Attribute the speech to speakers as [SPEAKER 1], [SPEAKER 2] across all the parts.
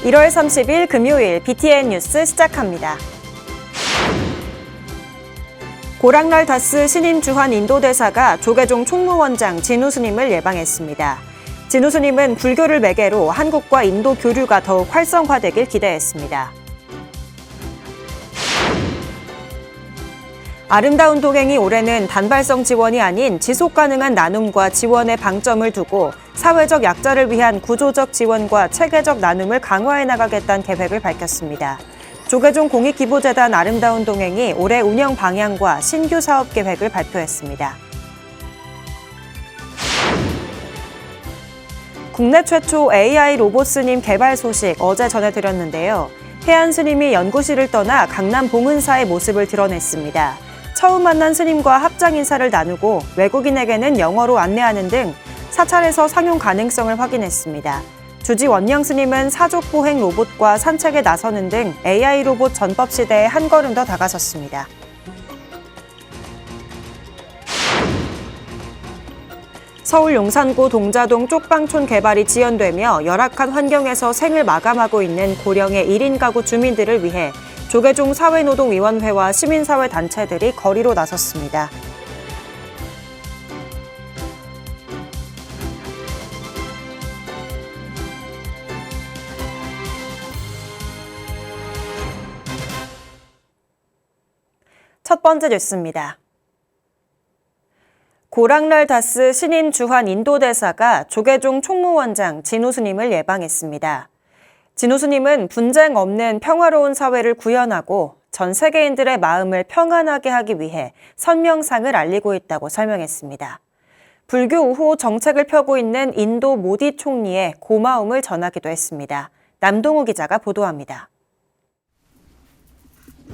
[SPEAKER 1] 1월 30일 금요일 BTN 뉴스 시작합니다. 고랑날 다스 신임 주한 인도 대사가 조계종 총무원장 진우 스님을 예방했습니다. 진우 스님은 불교를 매개로 한국과 인도 교류가 더욱 활성화되길 기대했습니다. 아름다운 동행이 올해는 단발성 지원이 아닌 지속 가능한 나눔과 지원에 방점을 두고 사회적 약자를 위한 구조적 지원과 체계적 나눔을 강화해 나가겠다는 계획을 밝혔습니다. 조계종 공익기부재단 아름다운 동행이 올해 운영 방향과 신규 사업 계획을 발표했습니다. 국내 최초 AI 로봇 스님 개발 소식 어제 전해드렸는데요. 해안 스님이 연구실을 떠나 강남 봉은사의 모습을 드러냈습니다. 처음 만난 스님과 합장 인사를 나누고 외국인에게는 영어로 안내하는 등 사찰에서 상용 가능성을 확인했습니다. 주지 원영 스님은 사족 보행 로봇과 산책에 나서는 등 AI 로봇 전법 시대에 한 걸음 더 다가섰습니다. 서울 용산구 동자동 쪽방촌 개발이 지연되며 열악한 환경에서 생을 마감하고 있는 고령의 1인 가구 주민들을 위해 조계종 사회노동위원회와 시민사회 단체들이 거리로 나섰습니다. 첫 번째 뉴스입니다. 고랑날 다스 신임 주한 인도 대사가 조계종 총무원장 진우 스님을 예방했습니다. 진우 스님은 분쟁 없는 평화로운 사회를 구현하고 전 세계인들의 마음을 평안하게 하기 위해 선명상을 알리고 있다고 설명했습니다. 불교 우호 정책을 펴고 있는 인도 모디 총리의 고마움을 전하기도 했습니다. 남동우 기자가 보도합니다.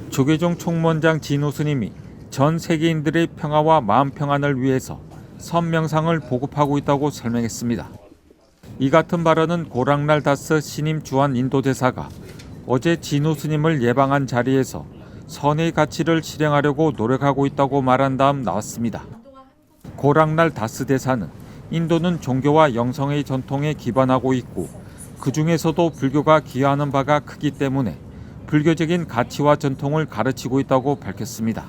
[SPEAKER 2] 조계종 총무원장 진우 스님이 전 세계인들의 평화와 마음 평안을 위해서 선명상을 보급하고 있다고 설명했습니다. 이 같은 발언은 고랑날 다스 신임 주한 인도 대사가 어제 진우 스님을 예방한 자리에서 선의 가치를 실행하려고 노력하고 있다고 말한 다음 나왔습니다. 고랑날 다스 대사는 인도는 종교와 영성의 전통에 기반하고 있고 그 중에서도 불교가 기여하는 바가 크기 때문에 불교적인 가치와 전통을 가르치고 있다고 밝혔습니다.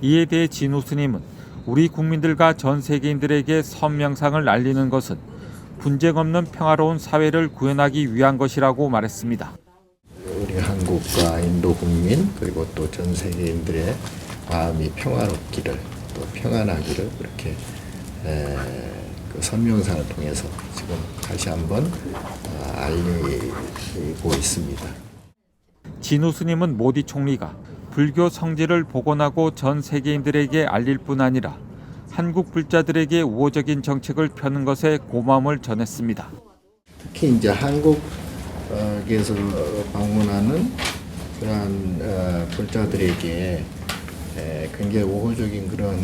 [SPEAKER 2] 이에 대해 진우 스님은 우리 국민들과 전 세계인들에게 선명상을 알리는 것은 분쟁 없는 평화로운 사회를 구현하기 위한 것이라고 말했습니다.
[SPEAKER 3] 우리 한국과 인도 국민 그리고 또 전 세계인들의 마음이 평화롭기를 또 평안하기를 그렇게 그 선명상을 통해서 지금 다시 한번 알리고 있습니다.
[SPEAKER 2] 진우 스님은 모디 총리가 불교 성지를 복원하고 전 세계인들에게 알릴 뿐 아니라 한국 불자들에게 우호적인 정책을 펴는 것에 고마움을 전했습니다.
[SPEAKER 3] 특히 이제 한국에서 방문하는 그러한 불자들에게 굉장히 우호적인 그런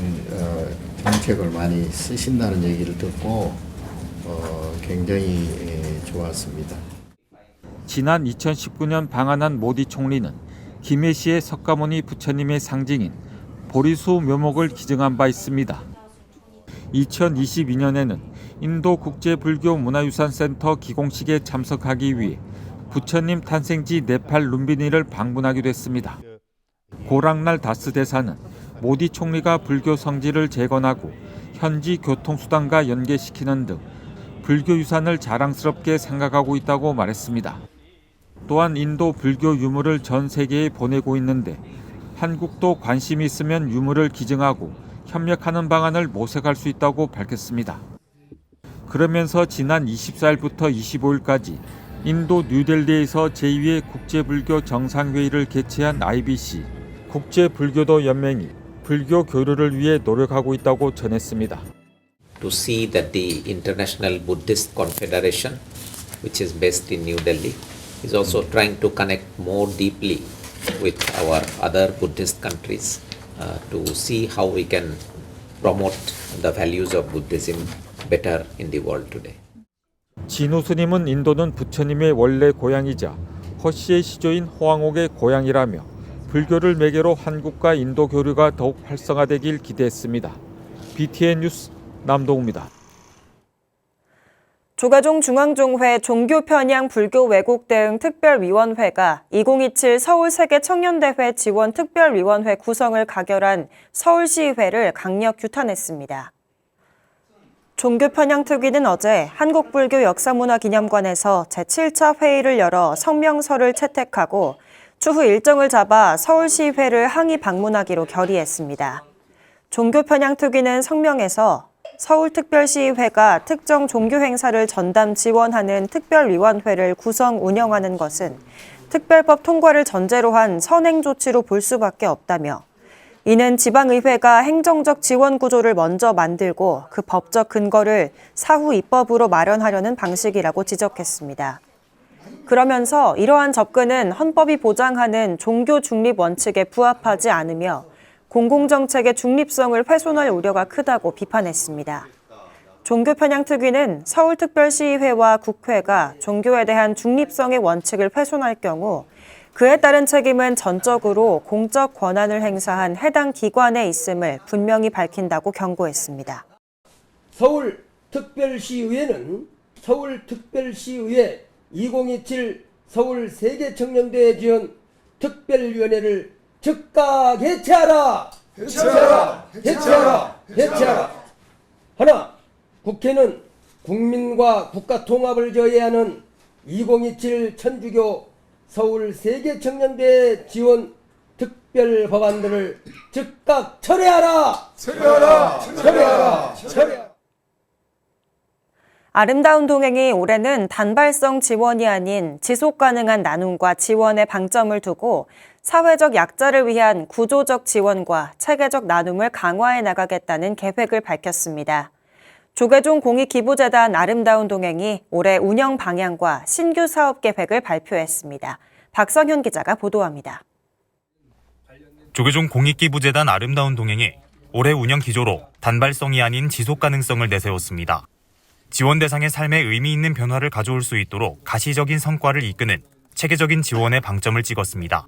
[SPEAKER 3] 정책을 많이 쓰신다는 얘기를 듣고 굉장히 좋았습니다.
[SPEAKER 2] 지난 2019년 방한한 모디 총리는 김해시의 석가모니 부처님의 상징인 보리수 묘목을 기증한 바 있습니다. 2022년에는 인도 국제불교문화유산센터 기공식에 참석하기 위해 부처님 탄생지 네팔 룸비니를 방문하기도 했습니다. 고랑날 다스 대사는 모디 총리가 불교 성지를 재건하고 현지 교통수단과 연계시키는 등 불교 유산을 자랑스럽게 생각하고 있다고 말했습니다. 또한 인도 불교 유물을 전 세계에 보내고 있는데 한국도 관심이 있으면 유물을 기증하고 협력하는 방안을 모색할 수 있다고 밝혔습니다. 그러면서 지난 24일부터 25일까지 인도 뉴델리에서 제2회 국제불교 정상회의를 개최한 IBC 국제불교도 연맹이 불교 교류를 위해 노력하고 있다고 전했습니다.
[SPEAKER 4] To see that the International Buddhist Confederation, which is based in New Delhi, is also trying to connect more deeply with our other Buddhist countries to see how we can promote the values of Buddhism better in the world today.
[SPEAKER 2] 진우 스님은 인도는 부처님의 원래 고향이자 허씨의 시조인 호황옥의 고향이라며 불교를 매개로 한국과 인도 교류가 더욱 활성화되길 기대했습니다. BTN 뉴스 남동우입니다.
[SPEAKER 1] 조계종 중앙종회 종교편향 불교 왜곡 대응 특별위원회가 2027 서울세계청년대회 지원 특별위원회 구성을 가결한 서울시의회를 강력 규탄했습니다. 종교편향 특위는 어제 한국불교역사문화기념관에서 제7차 회의를 열어 성명서를 채택하고 추후 일정을 잡아 서울시의회를 항의 방문하기로 결의했습니다. 종교편향 특위는 성명에서 서울특별시의회가 특정 종교 행사를 전담 지원하는 특별위원회를 구성 운영하는 것은 특별법 통과를 전제로 한 선행 조치로 볼 수밖에 없다며 이는 지방의회가 행정적 지원 구조를 먼저 만들고 그 법적 근거를 사후 입법으로 마련하려는 방식이라고 지적했습니다. 그러면서 이러한 접근은 헌법이 보장하는 종교 중립 원칙에 부합하지 않으며 공공정책의 중립성을 훼손할 우려가 크다고 비판했습니다. 종교편향 특위는 서울특별시의회와 국회가 종교에 대한 중립성의 원칙을 훼손할 경우 그에 따른 책임은 전적으로 공적 권한을 행사한 해당 기관에 있음을 분명히 밝힌다고 경고했습니다.
[SPEAKER 5] 서울특별시의회는 서울특별시의회 2027 서울세계청년대회 지원 특별위원회를 즉각 해체하라! 해체하라! 하나, 국회는 국민과 국가 통합을 저해하는 2027 천주교 서울세계청년대회 지원 특별 법안들을 즉각 철회하라!
[SPEAKER 1] 아름다운 동행이 올해는 단발성 지원이 아닌 지속 가능한 나눔과 지원에 방점을 두고 사회적 약자를 위한 구조적 지원과 체계적 나눔을 강화해 나가겠다는 계획을 밝혔습니다. 조계종 공익기부재단 아름다운 동행이 올해 운영 방향과 신규 사업 계획을 발표했습니다. 박성현 기자가 보도합니다.
[SPEAKER 6] 조계종 공익기부재단 아름다운 동행이 올해 운영 기조로 단발성이 아닌 지속 가능성을 내세웠습니다. 지원 대상의 삶에 의미 있는 변화를 가져올 수 있도록 가시적인 성과를 이끄는 체계적인 지원에 방점을 찍었습니다.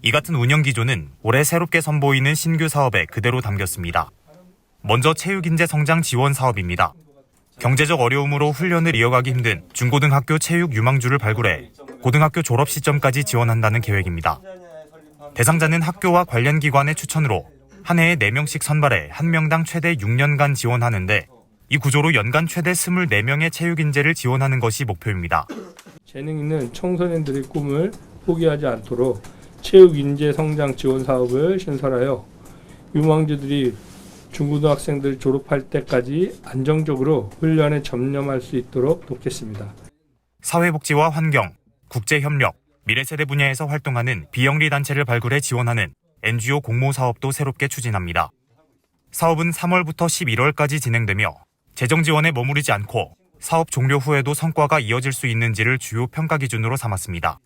[SPEAKER 6] 이 같은 운영 기조는 올해 새롭게 선보이는 신규 사업에 그대로 담겼습니다. 먼저 체육인재 성장 지원 사업입니다. 경제적 어려움으로 훈련을 이어가기 힘든 중고등학교 체육 유망주를 발굴해 고등학교 졸업 시점까지 지원한다는 계획입니다. 대상자는 학교와 관련 기관의 추천으로 한 해에 4명씩 선발해 한 명당 최대 6년간 지원하는데 이 구조로 연간 최대 24명의 체육인재를 지원하는 것이 목표입니다.
[SPEAKER 7] 재능 있는 청소년들의 꿈을 포기하지 않도록 체육인재 성장 지원 사업을 신설하여 유망주들이 중고등학생들 졸업할 때까지 안정적으로 훈련에 전념할 수 있도록 돕겠습니다.
[SPEAKER 6] 사회복지와 환경, 국제협력, 미래세대 분야에서 활동하는 비영리 단체를 발굴해 지원하는 NGO 공모 사업도 새롭게 추진합니다. 사업은 3월부터 11월까지 진행되며 재정 지원에 머무르지 않고 사업 종료 후에도 성과가 이어질 수 있는지를 주요 평가 기준으로 삼았습니다.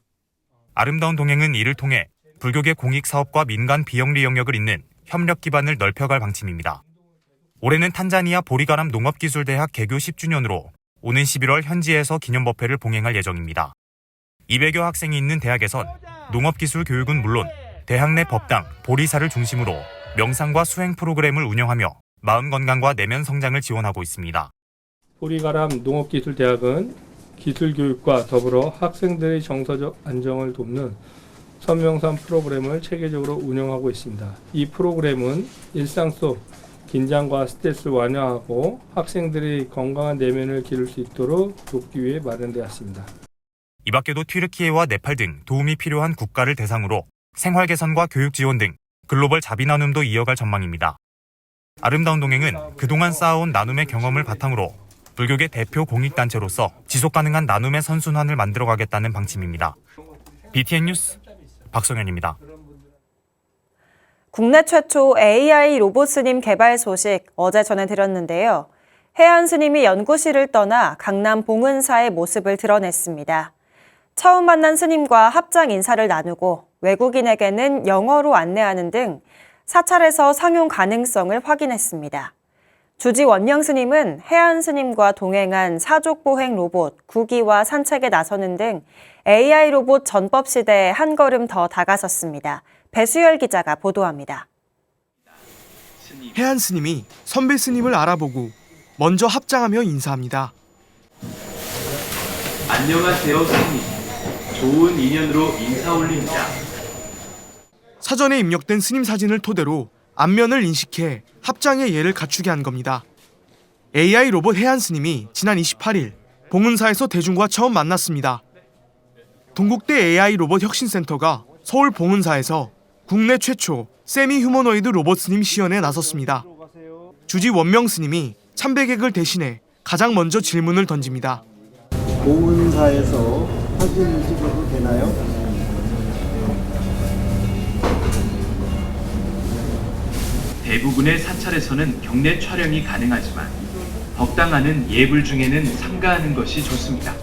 [SPEAKER 6] 아름다운 동행은 이를 통해 불교계 공익 사업과 민간 비영리 영역을 잇는 협력 기반을 넓혀갈 방침입니다. 올해는 탄자니아 보리가람 농업기술대학 개교 10주년으로 오는 11월 현지에서 기념법회를 봉행할 예정입니다. 200여 학생이 있는 대학에선 농업기술 교육은 물론 대학 내 법당, 보리사를 중심으로 명상과 수행 프로그램을 운영하며 마음 건강과 내면 성장을 지원하고 있습니다.
[SPEAKER 7] 보리가람 농업기술대학은 기술교육과 더불어 학생들의 정서적 안정을 돕는 선명산 프로그램을 체계적으로 운영하고 있습니다. 이 프로그램은 일상 속 긴장과 스트레스를 완화하고 학생들의 건강한 내면을 기를 수 있도록 돕기 위해 마련되었습니다.
[SPEAKER 6] 이 밖에도 튀르키예와 네팔 등 도움이 필요한 국가를 대상으로 생활 개선과 교육 지원 등 글로벌 자비 나눔도 이어갈 전망입니다. 아름다운 동행은 그동안 쌓아온 나눔의 경험을 바탕으로 불교계 대표 공익단체로서 지속가능한 나눔의 선순환을 만들어가겠다는 방침입니다. BTN 뉴스 박성현입니다.
[SPEAKER 1] 국내 최초 AI 로봇 스님 개발 소식 어제 전해드렸는데요. 해안 스님이 연구실을 떠나 강남 봉은사의 모습을 드러냈습니다. 처음 만난 스님과 합장 인사를 나누고 외국인에게는 영어로 안내하는 등 사찰에서 상용 가능성을 확인했습니다. 주지 원명 스님은 해안 스님과 동행한 사족 보행 로봇 구기와 산책에 나서는 등 AI 로봇 전법 시대에 한 걸음 더 다가섰습니다. 배수열 기자가 보도합니다.
[SPEAKER 8] 해안 스님이 선배 스님을 알아보고 먼저 합장하며 인사합니다. 안녕하세요, 손님. 좋은 인연으로 인사 올립니다.
[SPEAKER 9] 사전에 입력된 스님 사진을 토대로 안면을 인식해 합장의 예를 갖추게 한 겁니다. AI 로봇 해안 스님이 지난 28일 봉은사에서 대중과 처음 만났습니다. 동국대 AI 로봇 혁신센터가 서울 봉은사에서 국내 최초 세미 휴머노이드 로봇 스님 시연에 나섰습니다. 주지 원명 스님이 참배객을 대신해 가장 먼저 질문을 던집니다.
[SPEAKER 10] 봉은사에서 사진 찍어도 되나요?
[SPEAKER 8] 대부분의 사찰에서는 경내 촬영이 가능하지만 법당하는 예불 중에는 삼가하는 것이 좋습니다.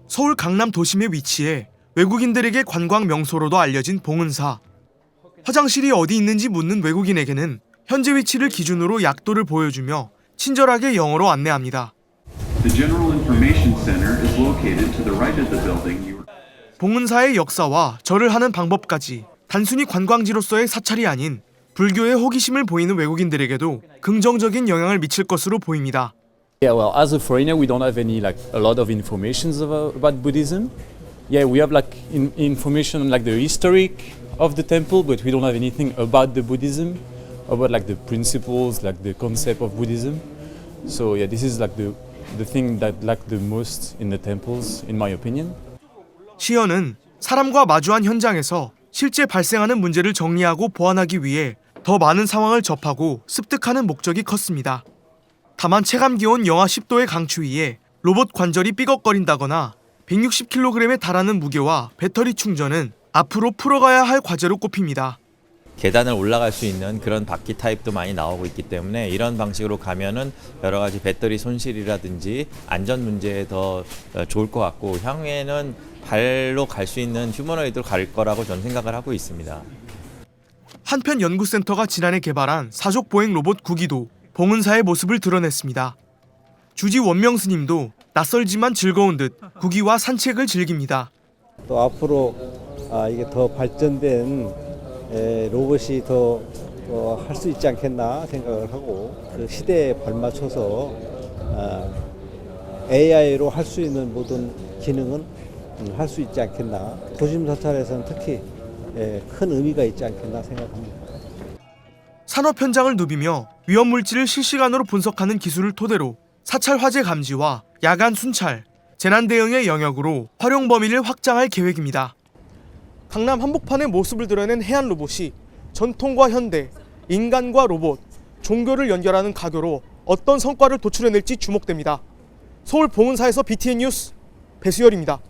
[SPEAKER 9] 서울 강남 도심에 위치해 외국인들에게 관광 명소로도 알려진 봉은사. 화장실이 어디 있는지 묻는 외국인에게는 현재 위치를 기준으로 약도를 보여주며 친절하게 영어로 안내합니다.
[SPEAKER 11] The General Information Center is located to the right of the building.
[SPEAKER 9] 봉은사의 역사와 절을 하는 방법까지 단순히 관광지로서의 사찰이 아닌 불교의 호기심을 보이는 외국인들에게도 긍정적인 영향을 미칠 것으로 보입니다.
[SPEAKER 12] Yeah, well, as a foreigner, we don't have any a lot of informations about Buddhism. Yeah, we have information on the historic of the temple, but we don't have anything about the Buddhism, about the principles, the concept of Buddhism. So yeah, this is the thing that the most in the temples, in my opinion.
[SPEAKER 9] 시연은 사람과 마주한 현장에서 실제 발생하는 문제를 정리하고 보완하기 위해 더 많은 상황을 접하고 습득하는 목적이 컸습니다. 다만 체감기온 영하 10도의 강추위에 로봇 관절이 삐걱거린다거나 160kg에 달하는 무게와 배터리 충전은 앞으로 풀어가야 할 과제로 꼽힙니다.
[SPEAKER 13] 계단을 올라갈 수 있는 그런 바퀴 타입도 많이 나오고 있기 때문에 이런 방식으로 가면은 여러 가지 배터리 손실이라든지 안전 문제에 더 좋을 것 같고 향후에는 발로 갈 수 있는 휴머노이드로 갈 거라고 저는 생각을 하고 있습니다.
[SPEAKER 9] 한편 연구센터가 지난해 개발한 사족 보행 로봇 구기도 봉은사의 모습을 드러냈습니다. 주지 원명 스님도 낯설지만 즐거운 듯 구기와 산책을 즐깁니다.
[SPEAKER 10] 또 앞으로 이게 더 발전된 로봇이 더 할 수 있지 않겠나 생각을 하고 그 시대에 발맞춰서 AI로 할 수 있는 모든 기능은 할 수 있지 않겠나. 도심 사찰에서는 특히 큰 의미가 있지 않겠나 생각합니다.
[SPEAKER 9] 산업 현장을 누비며 위험 물질을 실시간으로 분석하는 기술을 토대로 사찰 화재 감지와 야간 순찰, 재난 대응의 영역으로 활용 범위를 확장할 계획입니다. 강남 한복판의 모습을 드러낸 해안 로봇이 전통과 현대, 인간과 로봇, 종교를 연결하는 가교로 어떤 성과를 도출해낼지 주목됩니다. 서울 봉은사에서 BTN 뉴스 배수열입니다.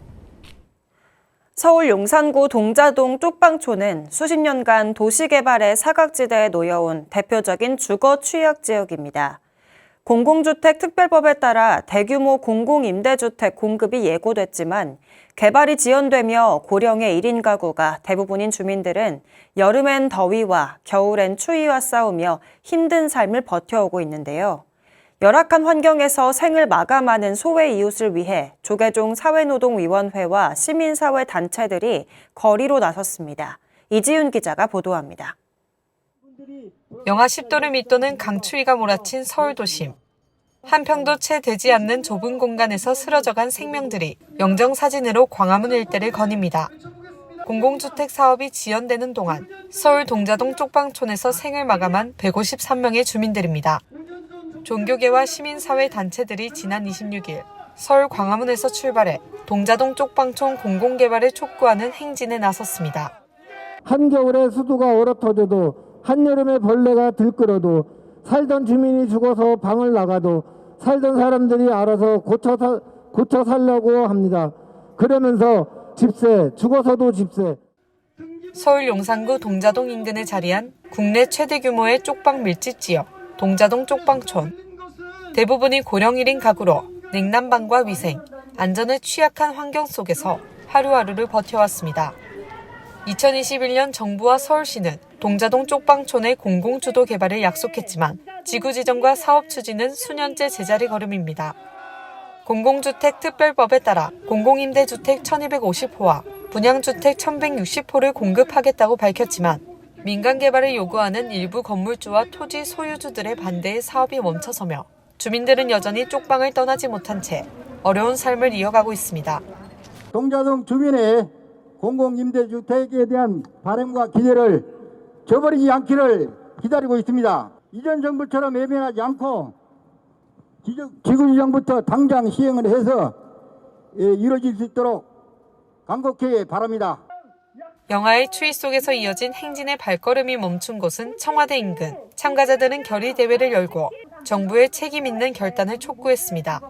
[SPEAKER 1] 서울 용산구 동자동 쪽방촌은 수십 년간 도시개발의 사각지대에 놓여온 대표적인 주거 취약 지역입니다. 공공주택 특별법에 따라 대규모 공공임대주택 공급이 예고됐지만 개발이 지연되며 고령의 1인 가구가 대부분인 주민들은 여름엔 더위와 겨울엔 추위와 싸우며 힘든 삶을 버텨오고 있는데요. 열악한 환경에서 생을 마감하는 소외 이웃을 위해 조계종 사회노동위원회와 시민사회 단체들이 거리로 나섰습니다. 이지윤 기자가 보도합니다.
[SPEAKER 14] 영하 10도를 밑도는 강추위가 몰아친 서울 도심. 한 평도 채 되지 않는 좁은 공간에서 쓰러져간 생명들이 영정사진으로 광화문 일대를 거닙니다. 공공주택 사업이 지연되는 동안 서울 동자동 쪽방촌에서 생을 마감한 153명의 주민들입니다. 종교계와 시민사회 단체들이 지난 26일 서울 광화문에서 출발해 동자동 쪽방촌 공공개발을 촉구하는 행진에 나섰습니다.
[SPEAKER 15] 한겨울에 수도가 얼어터져도 한여름에 벌레가 들끓어도 살던 주민이 죽어서 방을 나가도 살던 사람들이 알아서 고쳐 살려고 합니다. 그러면서 집세, 죽어서도 집세.
[SPEAKER 14] 서울 용산구 동자동 인근에 자리한 국내 최대 규모의 쪽방 밀집 지역 동자동 쪽방촌. 대부분이 고령 1인 가구로 냉난방과 위생, 안전에 취약한 환경 속에서 하루하루를 버텨왔습니다. 2021년 정부와 서울시는 동자동 쪽방촌의 공공주도 개발을 약속했지만 지구 지정과 사업 추진은 수년째 제자리 걸음입니다. 공공주택 특별법에 따라 공공임대주택 1250호와 분양주택 1160호를 공급하겠다고 밝혔지만 민간 개발을 요구하는 일부 건물주와 토지 소유주들의 반대에 사업이 멈춰서며 주민들은 여전히 쪽방을 떠나지 못한 채 어려운 삶을 이어가고 있습니다.
[SPEAKER 15] 동자동 주민의 공공임대주택에 대한 바람과 기대를 저버리지 않기를 기다리고 있습니다. 이전 정부처럼 외면하지 않고 지구지정부터 당장 시행을 해서 이루어질 수 있도록 간곡히 바랍니다.
[SPEAKER 14] 영하의 추위 속에서 이어진 행진의 발걸음이 멈춘 곳은 청와대 인근. 참가자들은 결의대회를 열고 정부의 책임 있는 결단을 촉구했습니다.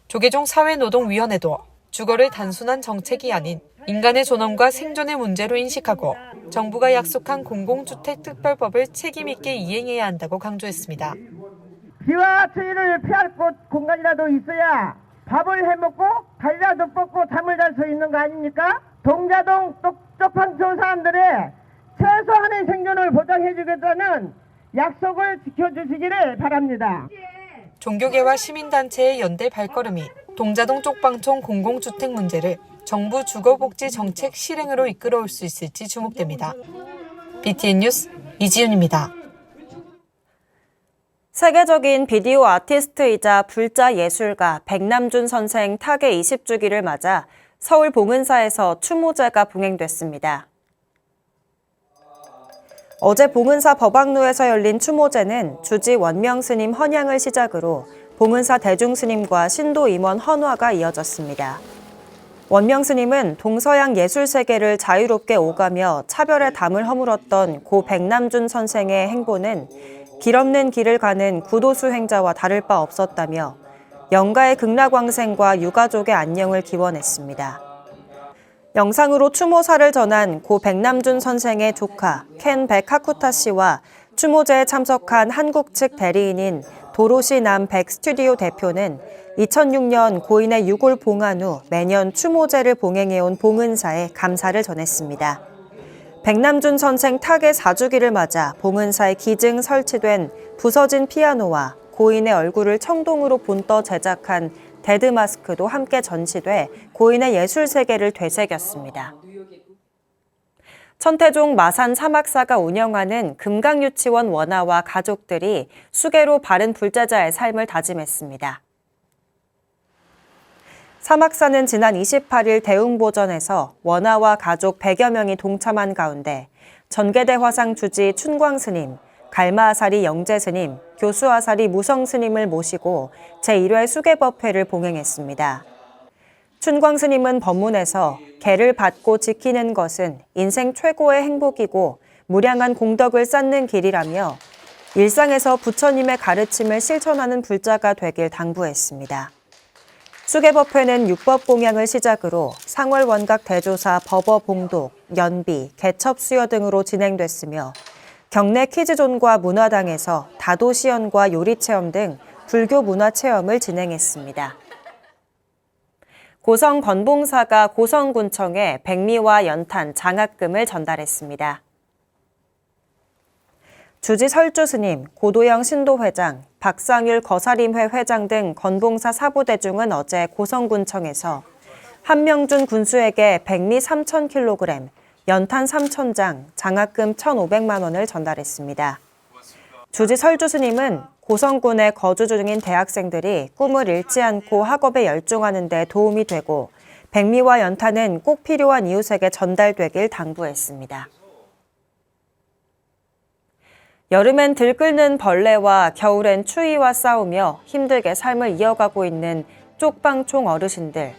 [SPEAKER 14] 조계종 사회노동위원회도 주거를 단순한 정책이 아닌 인간의 존엄과 생존의 문제로 인식하고 정부가 약속한 공공주택특별법을 책임 있게 이행해야 한다고 강조했습니다.
[SPEAKER 16] 비와 추위를 피할 곳 공간이라도 있어야 밥을 해먹고 다리라도 뻗고 잠을 잘 수 있는 거 아닙니까? 동자동 쪽방촌 사람들의 최소한의 생존을 보장해주겠다는 약속을 지켜주시기를 바랍니다.
[SPEAKER 14] 종교계와 시민단체의 연대 발걸음이 동자동 쪽방촌 공공주택 문제를 정부 주거복지 정책 실행으로 이끌어올 수 있을지 주목됩니다. BTN 뉴스 이지윤입니다.
[SPEAKER 1] 세계적인 비디오 아티스트이자 불자 예술가 백남준 선생 타계 20주기를 맞아 서울 봉은사에서 추모제가 봉행됐습니다. 어제 봉은사 법왕루에서 열린 추모제는 주지 원명 스님 헌양을 시작으로 봉은사 대중 스님과 신도 임원 헌화가 이어졌습니다. 원명 스님은 동서양 예술 세계를 자유롭게 오가며 차별의 담을 허물었던 고 백남준 선생의 행보는 길 없는 길을 가는 구도수행자와 다를 바 없었다며 영가의 극락왕생과 유가족의 안녕을 기원했습니다. 영상으로 추모사를 전한 고 백남준 선생의 조카 켄 백하쿠타 씨와 추모제에 참석한 한국 측 대리인인 도로시 남백 스튜디오 대표는 2006년 고인의 유골 봉안 후 매년 추모제를 봉행해온 봉은사에 감사를 전했습니다. 백남준 선생 타계 4주기를 맞아 봉은사에 기증 설치된 부서진 피아노와 고인의 얼굴을 청동으로 본떠 제작한 데드마스크도 함께 전시돼 고인의 예술 세계를 되새겼습니다. 천태종 마산 사막사가 운영하는 금강유치원 원아와 가족들이 수계로 바른 불자자의 삶을 다짐했습니다. 사막사는 지난 28일 대웅보전에서 원아와 가족 100여 명이 동참한 가운데 전계대 화상 주지 춘광스님, 갈마아사리 영재스님, 교수아사리 무성스님을 모시고 제1회 수계법회를 봉행했습니다. 춘광스님은 법문에서 계를 받고 지키는 것은 인생 최고의 행복이고 무량한 공덕을 쌓는 길이라며 일상에서 부처님의 가르침을 실천하는 불자가 되길 당부했습니다. 수계법회는 육법공양을 시작으로 상월원각 대조사 법어봉독, 연비, 개첩수여 등으로 진행됐으며 경내 퀴즈존과 문화당에서 다도시연과 요리체험 등 불교 문화체험을 진행했습니다. 고성 건봉사가 고성군청에 백미와 연탄, 장학금을 전달했습니다. 주지 설주스님, 고도영 신도회장, 박상율 거사림회 회장 등 건봉사 사부대중은 어제 고성군청에서 한명준 군수에게 백미 3,000kg, 연탄 3,000장, 장학금 1,500만 원을 전달했습니다. 주지 설주스님은 고성군에 거주 중인 대학생들이 꿈을 잃지 않고 학업에 열중하는 데 도움이 되고 백미와 연탄은 꼭 필요한 이웃에게 전달되길 당부했습니다. 여름엔 들끓는 벌레와 겨울엔 추위와 싸우며 힘들게 삶을 이어가고 있는 쪽방촌 어르신들.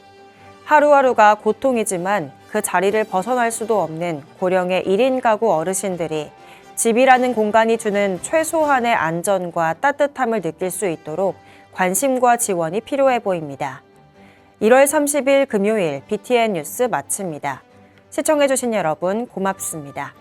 [SPEAKER 1] 하루하루가 고통이지만 그 자리를 벗어날 수도 없는 고령의 1인 가구 어르신들이 집이라는 공간이 주는 최소한의 안전과 따뜻함을 느낄 수 있도록 관심과 지원이 필요해 보입니다. 1월 30일 금요일 BTN 뉴스 마칩니다. 시청해주신 여러분 고맙습니다.